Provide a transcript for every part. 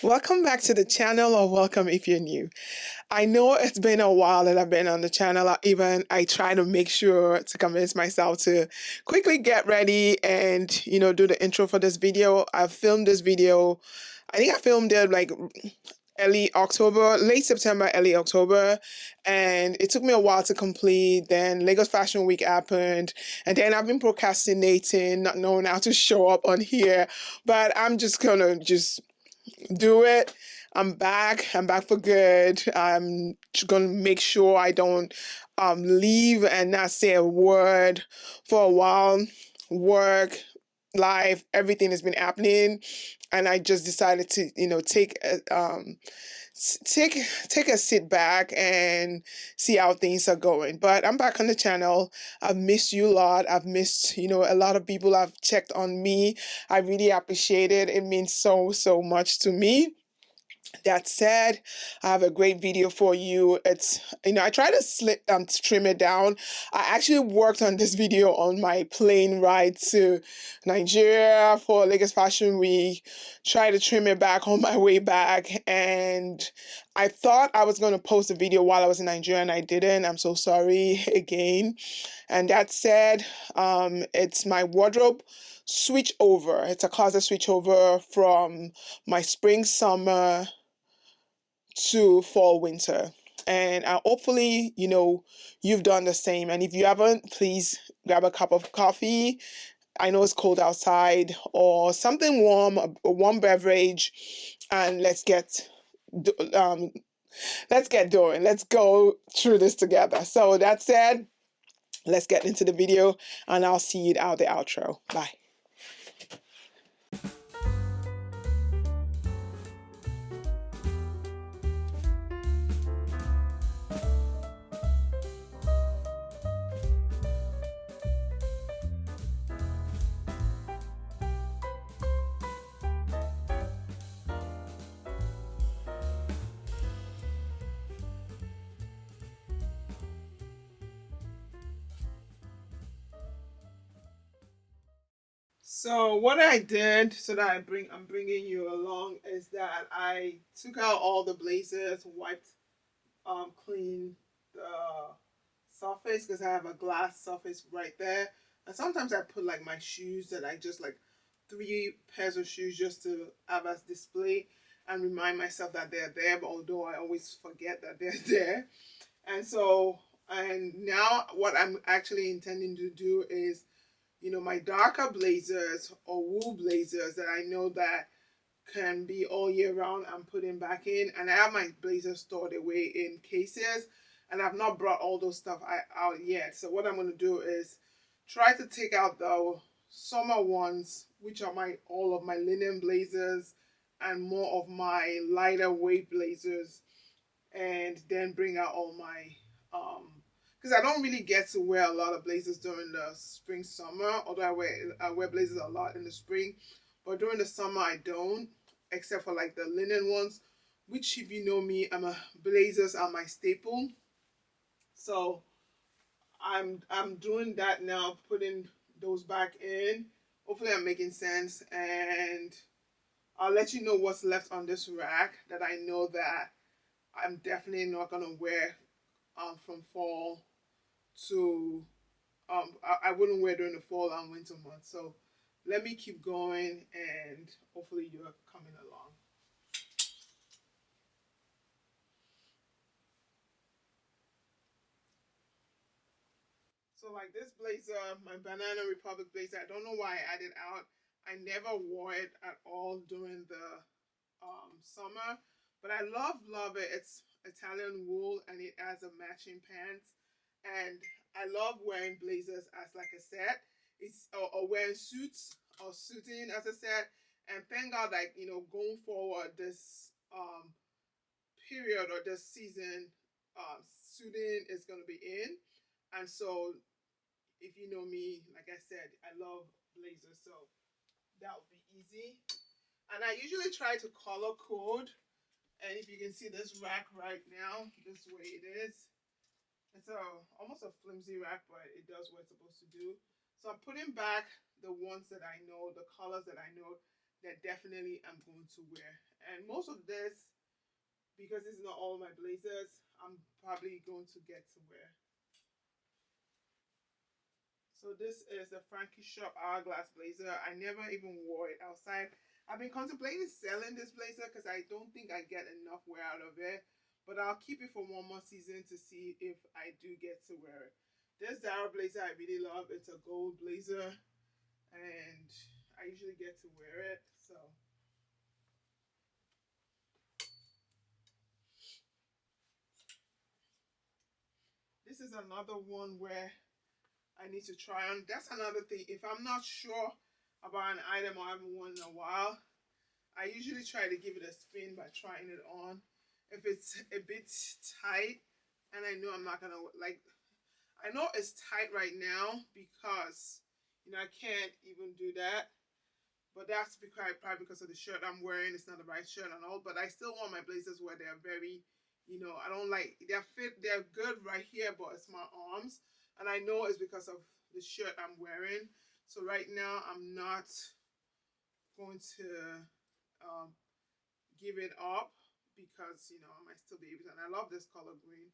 Welcome back to the channel, or welcome if you're new. I know it's been a while that I've been on the channel. I try to make sure to convince myself to quickly get ready and do the intro for this video. I filmed this video. I think I filmed it like early October, late September, early October, and it took me a while to complete. Then Lagos Fashion Week happened, and then I've been procrastinating, not knowing how to show up on here. But I'm just gonna do it. I'm back. I'm back for good. I'm gonna make sure I don't leave and not say a word for a while. Work, life, everything has been happening, and I just decided to, take a sit back and see how things are going. But I'm back on the channel. I've missed you a lot. I've missed, a lot of people have checked on me. I really appreciate it. It means so much to me. That said, I have a great video for you. It's, I try to trim it down. I actually worked on this video on my plane ride to Nigeria for Lagos Fashion Week. Try to trim it back on my way back. And I thought I was going to post a video while I was in Nigeria, and I didn't. I'm so sorry again. And that said, it's my wardrobe switch over. It's a closet switch over from my spring, summer to fall, winter. And hopefully, you've done the same. And if you haven't, please grab a cup of coffee. I know it's cold outside, or something warm, a warm beverage, and let's get going. Let's go through this together. So that said, let's get into the video, and I'll see you out the outro. Bye. So what I did, so that I'm bringing you along, is that I took out all the blazers, wiped, clean the surface, because I have a glass surface right there. And sometimes I put like my shoes, that I just like 3 pairs of shoes just to have as display and remind myself that they're there. But although I always forget that they're there, and now what I'm actually intending to do is, my darker blazers or wool blazers that I know that can be all year round, I'm putting back in. And I have my blazers stored away in cases, and I've not brought all those stuff out yet. So what I'm going to do is try to take out the summer ones, which are all of my linen blazers and more of my lighter weight blazers, and then bring out all my because I don't really get to wear a lot of blazers during the spring, summer, although I wear blazers a lot in the spring. But during the summer, I don't, except for like the linen ones, which, if you know me, blazers are my staple. So I'm doing that now, putting those back in. Hopefully I'm making sense, and I'll let you know what's left on this rack that I know that I'm definitely not gonna wear from fall to I wouldn't wear during the fall and winter months. So let me keep going, and hopefully you're coming along. So like this blazer, my Banana Republic blazer, I don't know why I added out. I never wore it at all during the summer, but I love it. It's Italian wool, and it has a matching pants, and I love wearing blazers as like a set. It's or wearing suits or suiting as a set. And thank God, like, going forward this period or this season, suiting is gonna be in. And so, if you know me, like I said, I love blazers, so that would be easy. And I usually try to color code. And if you can see this rack right now, this way it is. It's almost a flimsy rack, but it does what it's supposed to do. So I'm putting back the ones that I know, the colors that I know that definitely I'm going to wear And most of this, because this is not all my blazers, I'm probably going to get to wear. So this is the Frankie Shop Hourglass blazer. I never even wore it outside. I've been contemplating selling this blazer because I don't think I get enough wear out of it. But I'll keep it for one more season to see if I do get to wear it. This Zara blazer I really love. It's a gold blazer. And I usually get to wear it. So this is another one where I need to try on. That's another thing. If I'm not sure about an item or I haven't worn in a while, I usually try to give it a spin by trying it on. If it's a bit tight and I know I'm not gonna like, I know it's tight right now because, you know, I can't even do that. But that's because probably because of the shirt I'm wearing. It's not the right shirt and all. But I still want my blazers where they're very, you know, I don't like, they're good right here, but it's my arms. And I know it's because of the shirt I'm wearing. So right now I'm not going to give it up because, you know, I might still be able to. And I love this color green.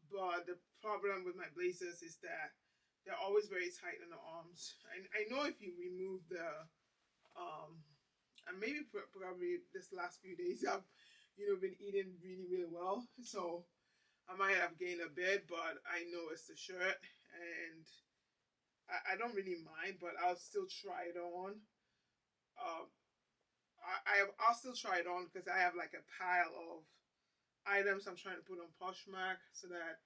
But the problem with my blazers is that they're always very tight in the arms. I know if you remove the, and maybe probably this last few days I've, you know, been eating really, really well. So I might have gained a bit, but I know it's the shirt and I don't really mind, but I'll still try it on. Um, I'll still try it on because I have like a pile of items I'm trying to put on Poshmark so that,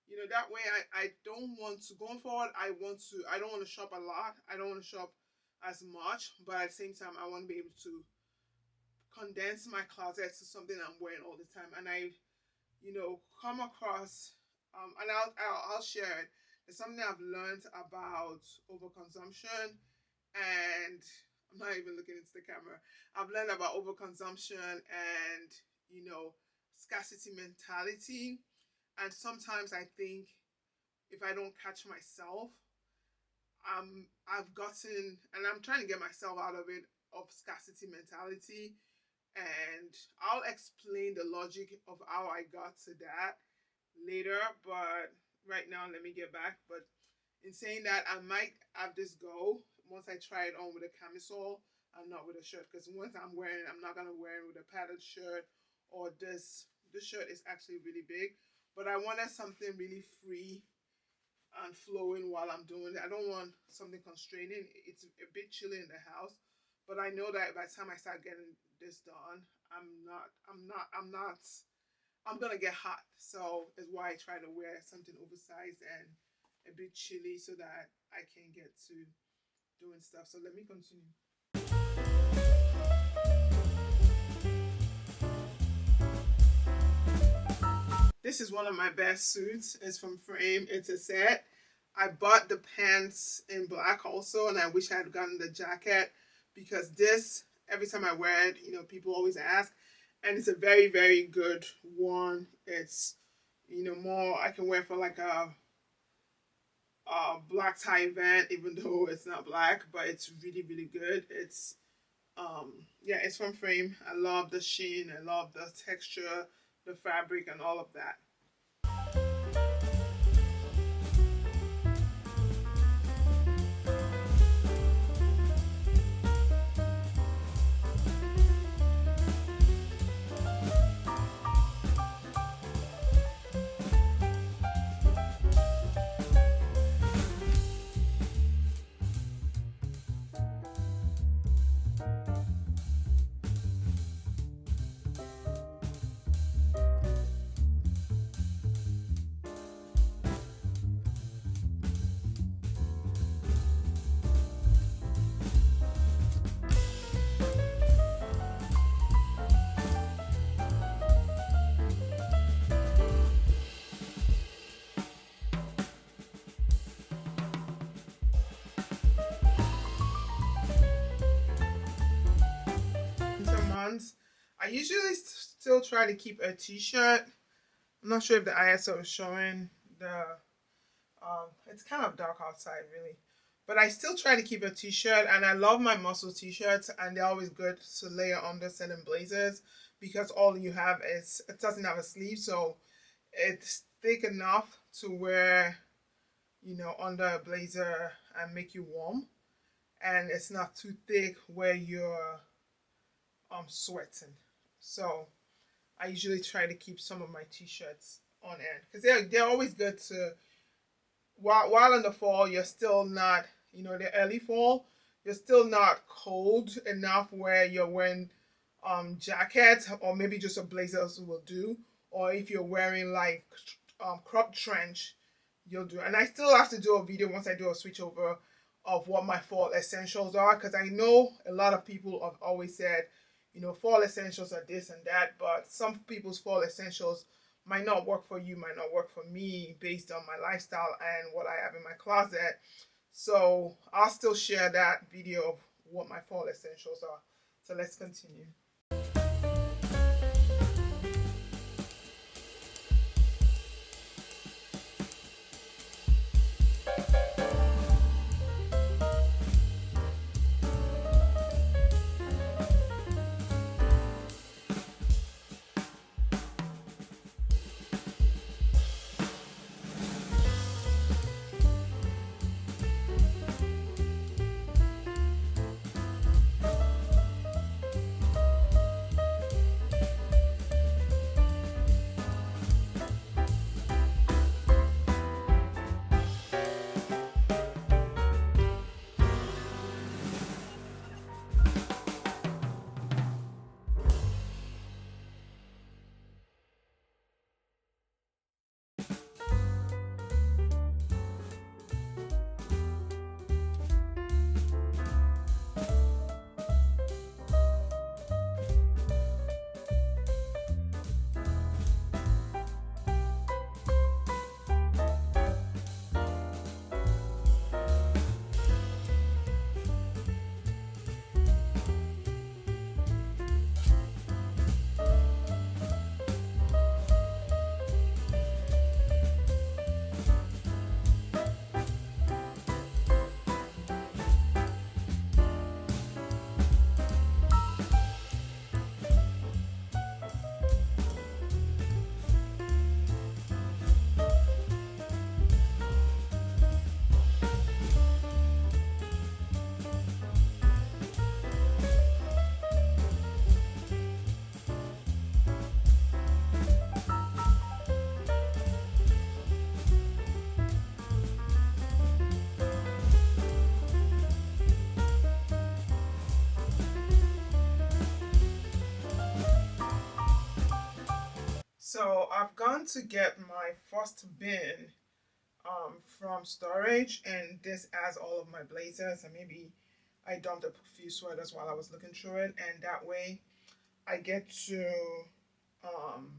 you know, that way I don't want to, going forward, I don't want to shop a lot. I don't want to shop as much, but at the same time, I want to be able to condense my closet to something I'm wearing all the time. And I've, you know, come across, and I'll share it. It's something I've learned about overconsumption, and I'm not even looking into the camera. I've learned about overconsumption and, you know, scarcity mentality. And sometimes I think if I don't catch myself, I've gotten, and I'm trying to get myself out of it, of scarcity mentality. And I'll explain the logic of how I got to that later. But right now, let me get back. But in saying that, I might have this go once I try it on with a camisole and not with a shirt. Because once I'm wearing it, I'm not going to wear it with a padded shirt or this. This shirt is actually really big. But I wanted something really free and flowing while I'm doing it. I don't want something constraining. It's a bit chilly in the house. But I know that by the time I start getting this done, I'm gonna get hot. So it's why I try to wear something oversized and a bit chilly so that I can get to doing stuff. So let me continue. This is one of my best suits. It's from Frame. It's a set. I bought the pants in black also, and I wish I had gotten the jacket because this, every time I wear it, you know, people always ask, and it's a very, very good one. It's, you know, more, I can wear for like a black tie event, even though it's not black, but it's really, really good. It's, yeah, it's from Frame. I love the sheen. I love the texture, the fabric, and all of that. I usually still try to keep a t-shirt. I'm not sure if the ISO is showing the, it's kind of dark outside really, But I still try to keep a t-shirt, and I love my muscle t-shirts, and they're always good to layer under certain blazers because all you have is, it doesn't have a sleeve, so it's thick enough to wear, you know, under a blazer and make you warm, and it's not too thick where you're sweating. So I usually try to keep some of my t-shirts on end because they're always good to, while in the fall you're still not, you know, the early fall, you're still not cold enough where you're wearing jackets, or maybe just a blazer will do, or if you're wearing like crop trench, you'll do. And I still have to do a video once I do a switch over of what my fall essentials are, because I know a lot of people have always said, you know, fall essentials are this and that, but some people's fall essentials might not work for you, might not work for me based on my lifestyle and what I have in my closet. So I'll still share that video of what my fall essentials are. So let's continue. So I've gone to get my first bin from storage, and this has all of my blazers, and maybe I dumped a few sweaters while I was looking through it, and that way I get to um,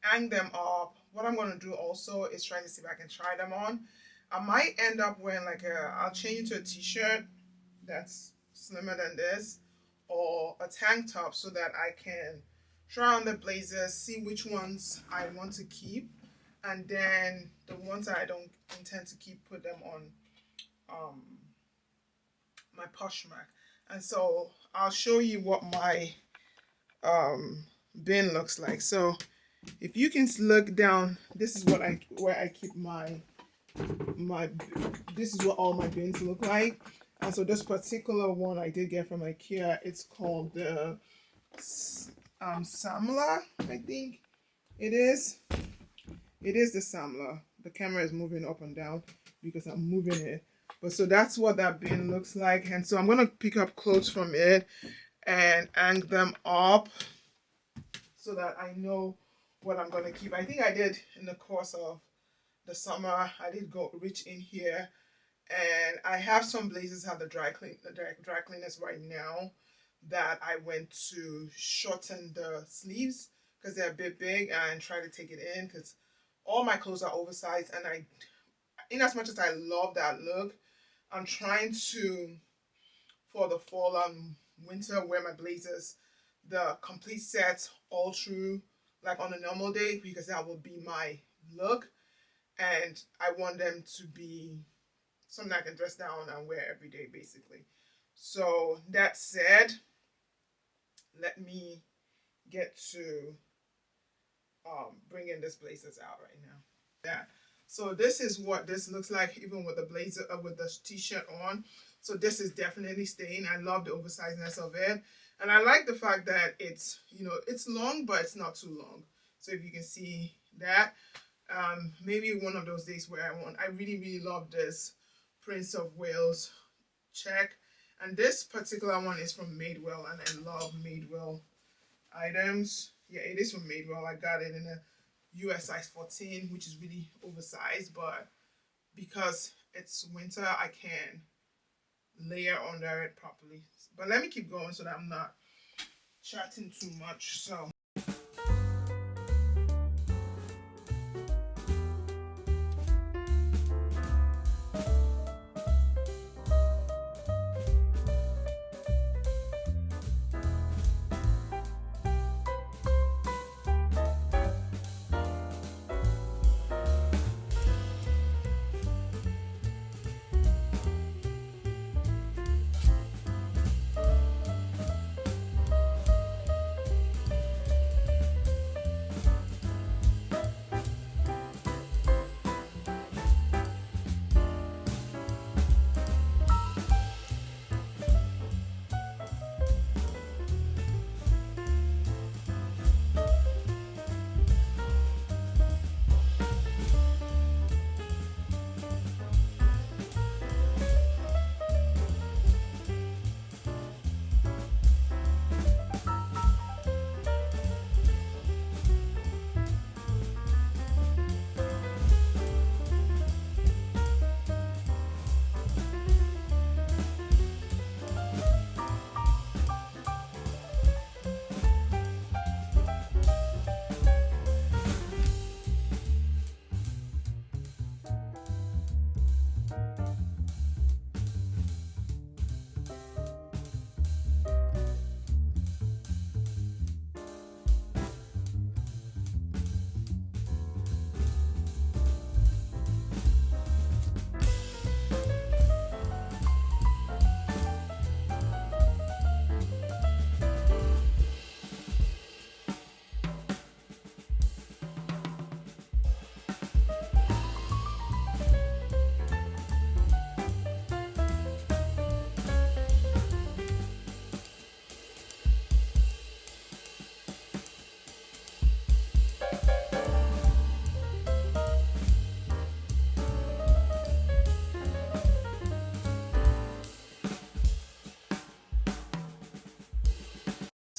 hang them up. What I'm going to do also is try to see if I can try them on. I might end up wearing like I'll change to a t-shirt that's slimmer than this, or a tank top, so that I can try on the blazers, see which ones I want to keep, and then the ones that I don't intend to keep, put them on my Poshmark. And so I'll show you what my bin looks like. So if you can look down, this is what where I keep my this is what all my bins look like. And so this particular one I did get from IKEA, it's called the Samla, I think it is. It is the Samla. The camera is moving up and down because I'm moving it. But so that's what that bin looks like. And so I'm going to pick up clothes from it and hang them up so that I know what I'm going to keep. I think I did in the course of the summer, I did reach in here, and I have some blazers have the dry cleaners right now that I went to shorten the sleeves because they're a bit big, and try to take it in because all my clothes are oversized, and in as much as I love that look, I'm trying to, for the fall and winter, wear my blazers the complete set all through, like on a normal day, because that will be my look, and I want them to be something I can dress down and wear every day, basically. So that said, let me get to bringing this blazers out right now. Yeah. So this is what this looks like, even with the blazer, with the t-shirt on. So this is definitely staying. I love the oversizedness of it. And I like the fact that it's, you know, it's long, but it's not too long. So if you can see that, maybe one of those days where I really, really love this Prince of Wales check. And this particular one is from Madewell, and I love Madewell items. Yeah, it is from Madewell. I got it in a US size 14, which is really oversized, but because it's winter, I can layer under it properly. But let me keep going so that I'm not chatting too much. So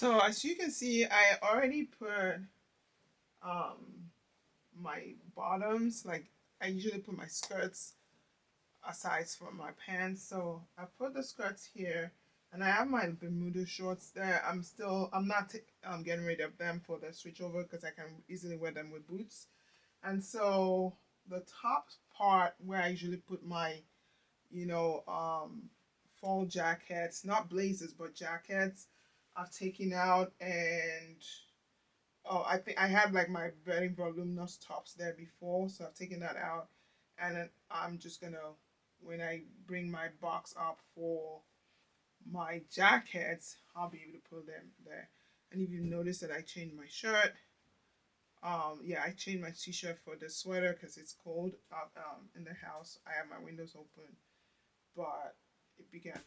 So as you can see, I already put my bottoms, like I usually put my skirts aside from my pants. So I put the skirts here, and I have my Bermuda shorts there. I'm not getting rid of them for the switch over because I can easily wear them with boots. And so the top part where I usually put my, you know, fall jackets, not blazers, but jackets, I've taken out. And oh, I think I had like my very voluminous tops there before, so I've taken that out. And then I'm just gonna, when I bring my box up for my jackets, I'll be able to put them there. And if you notice that I changed my shirt, yeah, I changed my t-shirt for the sweater because it's cold out in the house. I have my windows open, but it began.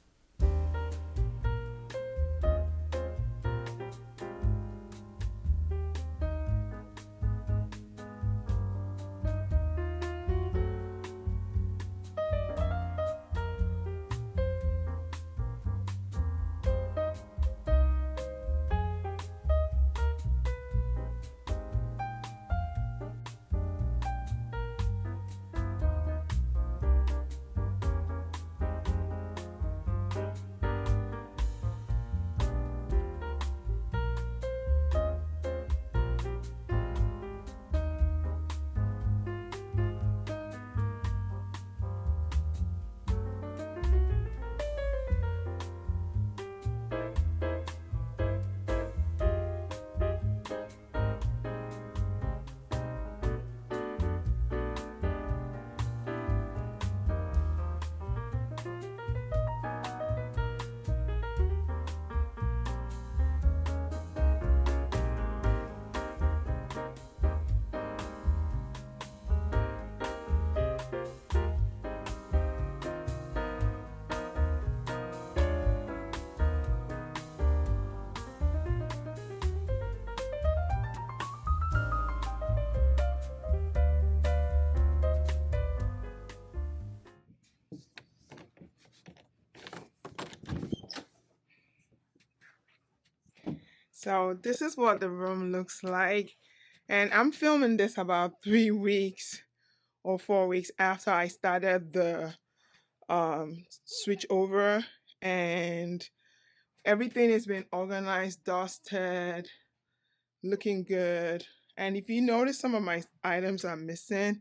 So this is what the room looks like. And I'm filming this about 3 weeks or 4 weeks after I started the switch over, and everything has been organized, dusted, looking good. And if you notice, some of my items are missing,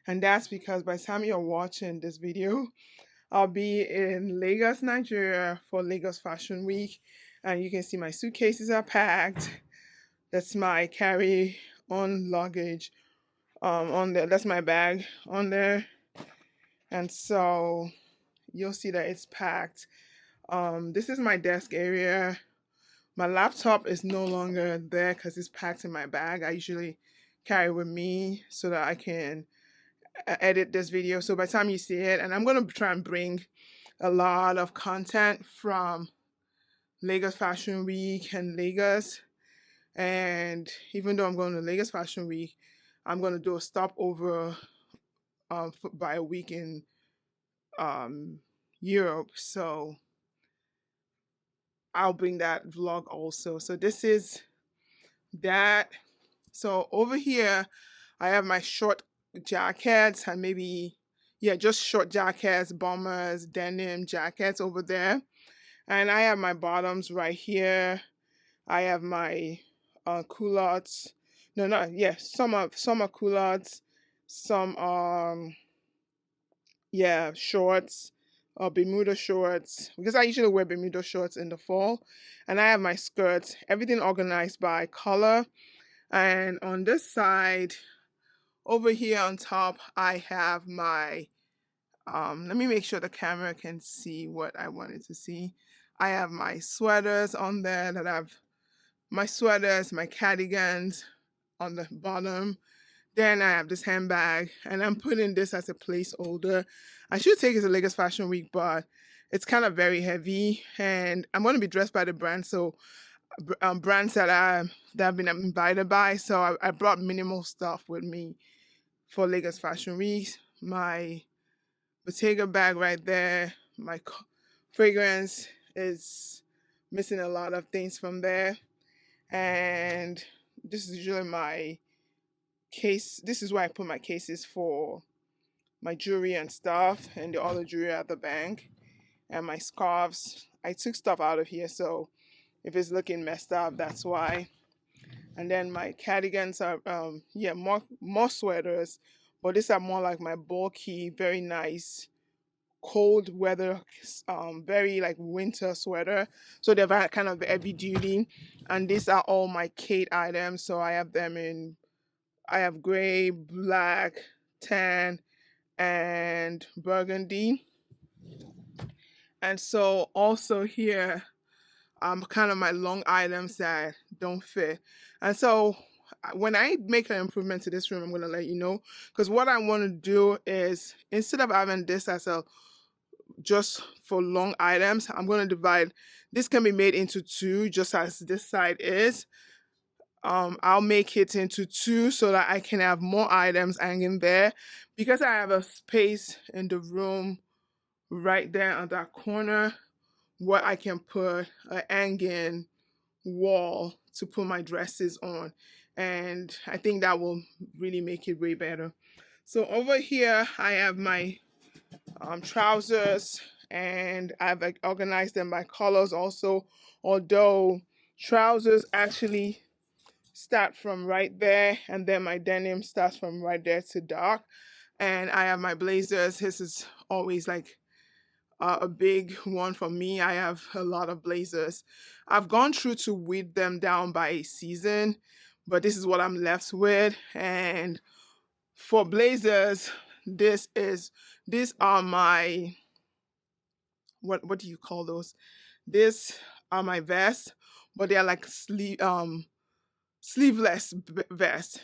and that's because by the time you're watching this video, I'll be in Lagos, Nigeria for Lagos Fashion Week, and you can see my suitcases are packed. That's my carry on luggage on there. That's my bag on there, and so you'll see that it's packed. This is my desk area. My laptop is no longer there because it's packed in my bag. I usually carry it with me so that I can edit this video. So by the time you see it, and I'm going to try and bring a lot of content from Lagos Fashion Week and Lagos. And even though I'm going to Lagos Fashion Week, I'm going to do a stopover by a week in Europe. So I'll bring that vlog also. So this is that. So over here, I have my short jackets and maybe, yeah, just short jackets, bombers, denim jackets over there. And I have my bottoms right here. I have my culottes. No, not, yeah, some are culottes, some yeah, shorts, Bermuda shorts, because I usually wear Bermuda shorts in the fall. And I have my skirts, everything organized by color. And on this side, over here on top, I have my, let me make sure the camera can see what I wanted to see. I have my sweaters on there that I've, my sweaters, my cardigans on the bottom. Then I have this handbag, and I'm putting this as a placeholder. I should take it to Lagos Fashion Week, but it's kind of very heavy, and I'm going to be dressed by the brand, so brands that I've been invited by. So I brought minimal stuff with me for Lagos Fashion Week. My Bottega bag right there. My fragrance is missing a lot of things from there, and this is usually my case. This is where I put my cases for my jewelry and stuff, and the other jewelry at the bank, and my scarves. I took stuff out of here, so if it's looking messed up, that's why. And then my cardigans are yeah, more sweaters, but these are more like my bulky, very nice cold weather, very like winter sweater. So they're very kind of heavy duty, and these are all my Khaite items. So I have them in, I have gray, black, tan, and burgundy. And so also here, kind of my long items that don't fit. And so when I make an improvement to this room, I'm going to let you know. Because what I want to do is, instead of having this as a just for long items, I'm going to divide. This can be made into two, just as this side is. I'll make it into two so that I can have more items hanging there, because I have a space in the room right there on that corner where I can put a hanging wall to put my dresses on, and I think that will really make it way better. So over here I have my trousers, and I've like organized them by colors also, although trousers actually start from right there, and then my denim starts from right there to dark. And I have my blazers. This is always like a big one for me. I have a lot of blazers. I've gone through to weed them down by season, but this is what I'm left with. And for blazers, these are my, what do you call those? These are my vests, but they are like sleeveless vests.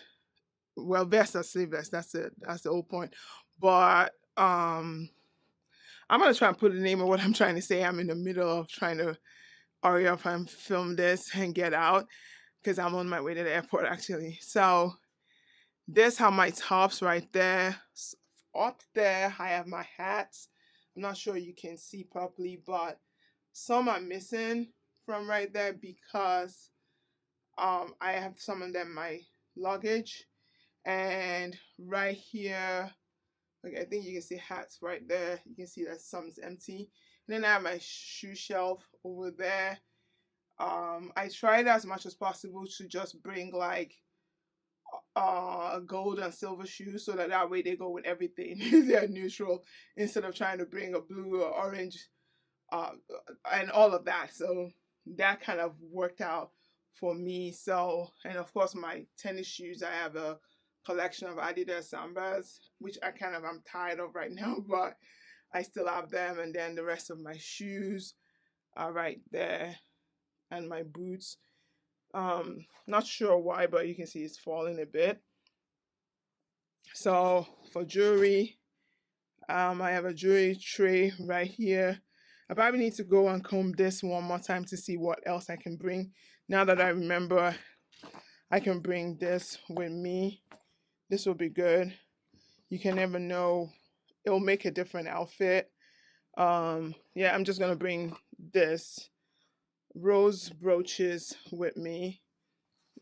Well, vests are sleeveless. That's it. That's the whole point. But I'm gonna try and put the name of what I'm trying to say. I'm in the middle of trying to hurry up and film this and get out, because I'm on my way to the airport actually. So there's how my tops right there. Up there, I have my hats. I'm not sure you can see properly, but some are missing from right there because I have some of them in my luggage. And right here, like, I think you can see hats right there. You can see that some's empty. And then I have my shoe shelf over there. I tried as much as possible to just bring like gold and silver shoes, so that way they go with everything. They're neutral, instead of trying to bring a blue or orange uh, and all of that. So that kind of worked out for me. So, and of course, my tennis shoes, I have a collection of Adidas Sambas, which I'm tired of right now, but I still have them. And then the rest of my shoes are right there, and my boots. Not sure why, but you can see it's falling a bit. So for jewelry, I have a jewelry tray right here. I probably need to go and comb this one more time to see what else I can bring. Now that I remember, I can bring this with me. This will be good. You can never know. It'll make a different outfit. Yeah, I'm just gonna bring this rose brooches with me.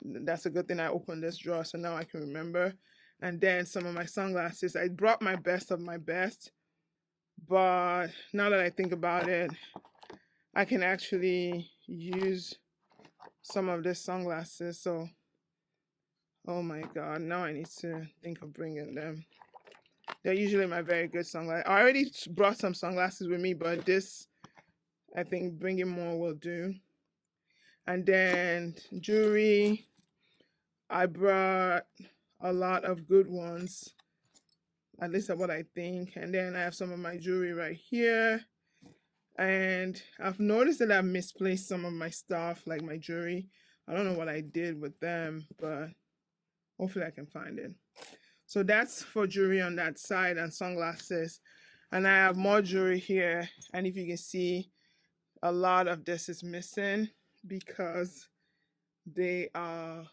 That's a good thing I opened this drawer, so now I can remember. And then some of my sunglasses. I brought my best of my best, but now that I think about it, I can actually use some of these sunglasses. So, oh my god, now I need to think of bringing them. They're usually my very good sunglasses. I already brought some sunglasses with me, but this, I think bringing more will do. And then jewelry, I brought a lot of good ones, at least what I think. And then I have some of my jewelry right here. And I've noticed that I've misplaced some of my stuff, like my jewelry. I don't know what I did with them, but hopefully I can find it. So that's for jewelry on that side, and sunglasses. And I have more jewelry here. And if you can see, a lot of this is missing because they are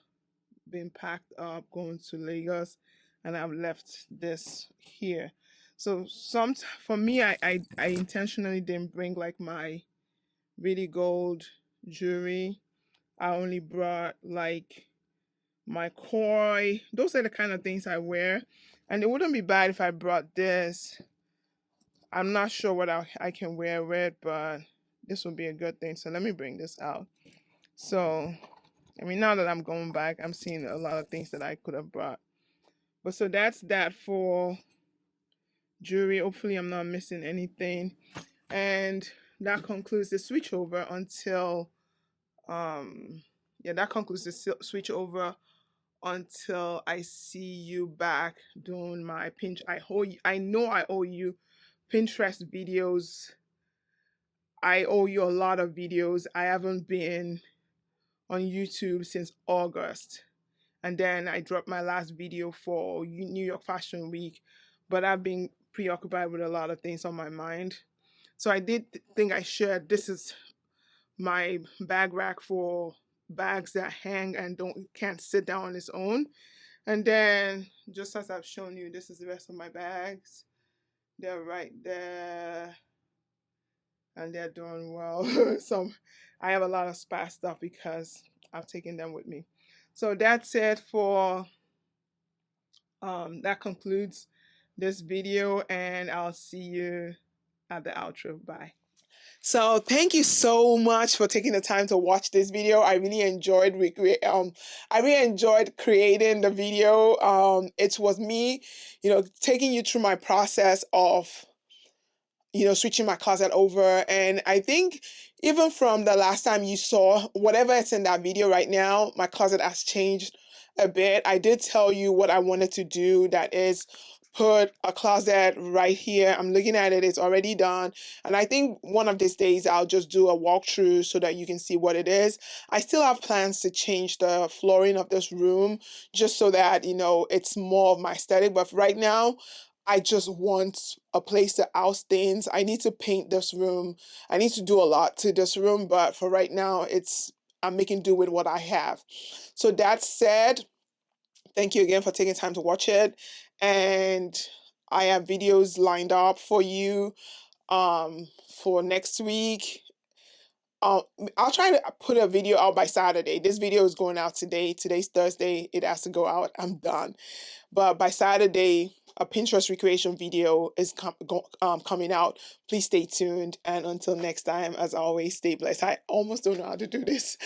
being packed up going to Lagos, and I've left this here. So for me, I intentionally didn't bring like my really gold jewelry. I only brought like my koi. Those are the kind of things I wear. And it wouldn't be bad if I brought this. I'm not sure what I can wear with, but this would be a good thing. So let me bring this out. So, I mean, now that I'm going back, I'm seeing a lot of things that I could have brought. But so that's that for jewelry. Hopefully I'm not missing anything. And that concludes the switch over until that concludes the switch over until I see you back doing my pinch. I know I owe you Pinterest videos. I owe you a lot of videos. I haven't been on YouTube since August. And then I dropped my last video for New York Fashion Week, but I've been preoccupied with a lot of things on my mind. So I did think I shared, this is my bag rack for bags that hang and can't sit down on its own. And then, just as I've shown you, this is the rest of my bags. They're right there, and they're doing well. So I have a lot of spare stuff because I've taken them with me. So that's it for that concludes this video, and I'll see you at the outro. Bye. So thank you so much for taking the time to watch this video. I really enjoyed creating the video. It was me, taking you through my process of switching my closet over. And I think even from the last time you saw whatever is in that video right now, my closet has changed a bit. I did tell you what I wanted to do, that is put a closet right here. I'm looking at it, it's already done. And I think one of these days I'll just do a walkthrough so that you can see what it is. I still have plans to change the flooring of this room just so that, it's more of my aesthetic. But right now, I just want a place to house things. I need to paint this room. I need to do a lot to this room, but for right now, I'm making do with what I have. So that said, thank you again for taking time to watch it. And I have videos lined up for you for next week. I'll try to put a video out by Saturday. This video is going out today. Today's Thursday. It has to go out. I'm done. But by Saturday, a Pinterest recreation video is coming out. Please stay tuned. And until next time, as always, stay blessed. I almost don't know how to do this.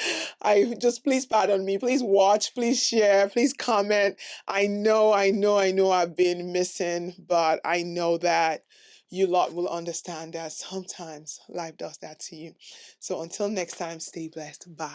Please pardon me. Please watch. Please share. Please comment. I know I've been missing, but I know that you lot will understand that sometimes life does that to you. So until next time, stay blessed. Bye.